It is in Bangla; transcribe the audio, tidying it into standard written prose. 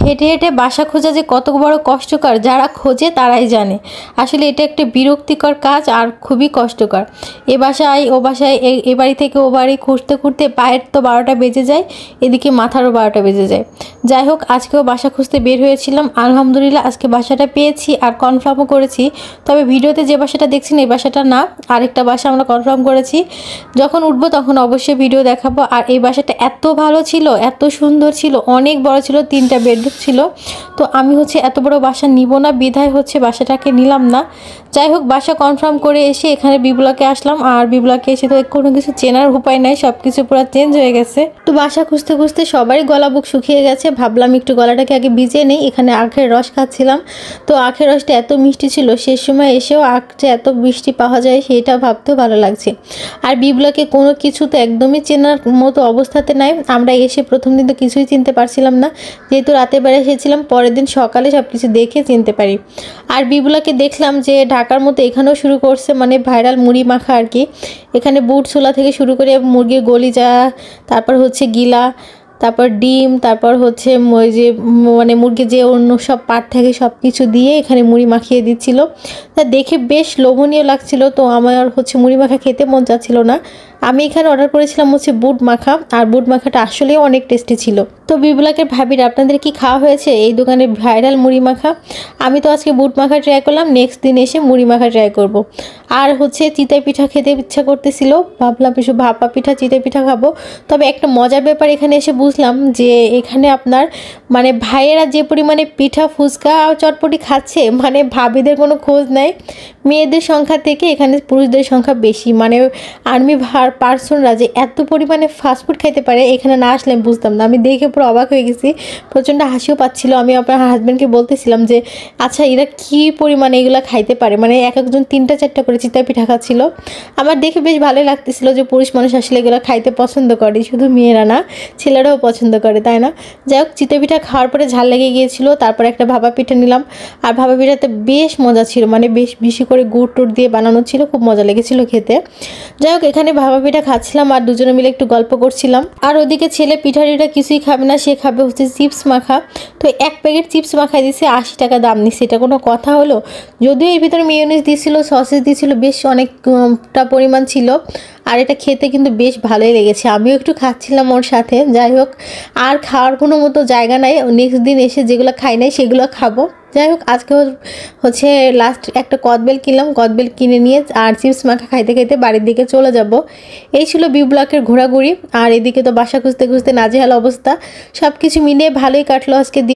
হেঁটে হেঁটে বাসা খোঁজা যে কত বড় কষ্টকর, যারা খোঁজে তারাই জানে। আসলে এটা একটা বিরক্তিকর কাজ আর খুবই কষ্টকর। এ বাসায় ও বাসায়, এ বাড়ি থেকে ও বাড়ি খুঁজতে খুঁজতে পায়ের তো 12টা বেজে যায়, এদিকে মাথারও 12টা বেজে যায়। যাই হোক, আজকেও বাসা খুঁজতে বের হয়েছিলাম। আলহামদুলিল্লাহ আজকে বাসাটা পেয়েছি আর কনফার্মও করেছি। তবে ভিডিওতে যে বাসাটা দেখছেন এই বাসাটা না, আরেকটা বাসা আমরা কনফার্ম করেছি। যখন উঠবো তখন অবশ্যই ভিডিও দেখাবো। আর এই বাসাটা এত ভালো ছিল, এত সুন্দর ছিল, অনেক বড় ছিল, 3টা বেডরুম ছিল। তো আমি এত বড় বাসা নিব না, বিধায় বাসাটাকে নিলাম না। যাই হোক, বাসা কনফার্ম করে এসে এখানে বিবলাকে আসলাম। আর বিবলাকে এসে তো কোনো কিছু চেনার উপায় নাই, সব কিছু পুরো চেঞ্জ হয়ে গেছে। তো বাসা খুঁজতে খুঁজতে সবারই গলা বুক শুকিয়ে গেছে। ভাবলাম একটু গলাটাকে আগে ভিজিয়ে নেই। এখানে আখের রস খাচ্ছিলাম। তো আখের রসটা এত মিষ্টি ছিল, শেষ সময় এসেও আখ যে এত মিষ্টি পাওয়া যায় সেটা ভাবতেও ভালো লাগছে। আর বিবলাকে কোনো কিছু তো একদমই চেনার মতো অবস্থাতে নাই। আমরা এসে প্রথম দিন তো কিছুই চিনতে পারছিলাম না, যেহেতু রাতে বেড়ে এসেছিলাম। পরের দিন সকালে সব কিছু দেখে চিনতে পারি। আর বিবলাকে দেখলাম যে ঢাকার মতো এখানেও শুরু করছে, মানে ভাইরাল মুড়ি মাখা আর কি। এখানে বুট ছোলা থেকে শুরু করে মুরগির গলিজা, তারপর গিলা, তারপর ডিম, তারপর ওই যে মানে মুরগির যে অন্য সব পার্ট থাকে সব কিছু দিয়ে এখানে মুড়ি মাখিয়ে দিচ্ছিল। তা দেখে বেশ লোভনীয় লাগছিল। তো আমার মুড়ি মাখা খেতে মন চাচ্ছিল না। আমি এখানে অর্ডার করেছিলাম বুট মাখা, আর বুট মাখাটা আসলেই অনেক টেস্টি ছিল। তো বিবলাকের ভাবির আপনাদের কি খাওয়া হয়েছে এই দোকানে ভাইরাল মুড়ি মাখা? আমি তো আজকে বুট মাখা ট্রাই করলাম, নেক্সট দিন এসে মুড়ি মাখা ট্রাই করব। আর চিতই পিঠা খেতে ইচ্ছা করতেছিল, ভাবলাম কিছু ভাপা পিঠা চিতই পিঠা খাবো। তবে একটা মজার ব্যাপার এখানে এসে বুঝলাম যে এখানে আপনার মানে ভাইয়েরা যে পরিমাণে পিঠা ফুচকা আর চটপটি খাচ্ছে, মানে ভাবিদের কোনো খোঁজ নাই। মেয়েদের সংখ্যা থেকে এখানে পুরুষদের সংখ্যা বেশি। মানে আর্মি পার্সনরা যে এত পরিমাণে ফাস্টফুড খাইতে পারে, এখানে না আসলে আমি বুঝতাম না। আমি দেখে পুরো অবাক হয়ে গেছি, প্রচণ্ড হাসিও পাচ্ছিল। আমি আপনার হাজব্যান্ডকে বলতেছিলাম যে আচ্ছা এরা কী পরিমাণে এগুলো খাইতে পারে, মানে এক একজন 3টা-4টা করে চিতই পিঠা খাচ্ছিল। আমার দেখে বেশ ভালোই লাগতেছিল যে পুরুষ মানুষ আসলে এগুলো খাইতে পছন্দ করে, শুধু মেয়েরা না ছেলেরাও পছন্দ করে, তাই না? যাই হোক, চিতই পিঠা খাওয়ার পরে ঝাল লেগে গিয়েছিল। তারপর একটা ভাপা পিঠা নিলাম। আর ভাপা পিঠাতে বেশ মজা ছিল, মানে বেশ বেশি করে গুড় টুড় দিয়ে বানানো ছিল, খুব মজা লেগেছিল খেতে। যাই হোক, এখানে ভাপা পিঠা খাচ্ছিলাম আর দুজনে মিলে একটু গল্প করছিলাম। আর ওদিকে ছেলে পিঠাটিটা কিছুই খাবে না, সে খাবে চিপস মাখা। তো 1 প্যাকেট চিপস মাখাই দিয়েছে, 80 টাকা দাম নিচ্ছে। এটা কোনো কথা হলো? যদিও এর ভিতরে মেয়োনিজ দিয়েছিল, সসেস দিয়েছিল, বেশ অনেকটা পরিমাণ ছিল। আর এটা খেতে কিন্তু বেশ ভালোই লেগেছে, আমিও একটু খাচ্ছিলাম ওর সাথে। যাই হোক, আর খাওয়ার কোনো মতো জায়গা নাই, নেক্সট দিন এসে যেগুলো খাই নাই সেগুলো খাবো। যাই হোক, আজকে লাস্ট একটা কদবেল কিনলাম, কদবেল কিনে নিয়ে আর চিপস মাখা খাইতে খাইতে বাড়ির দিকে চলে যাব। এই ছিল বিবলাকের ঘোরাঘুরি। আর এদিকে তো বাসা খুঁজতে খুঁজতে নাজেহাল অবস্থা। সব কিছু মিলিয়ে ভালোই কাটলো আজকে।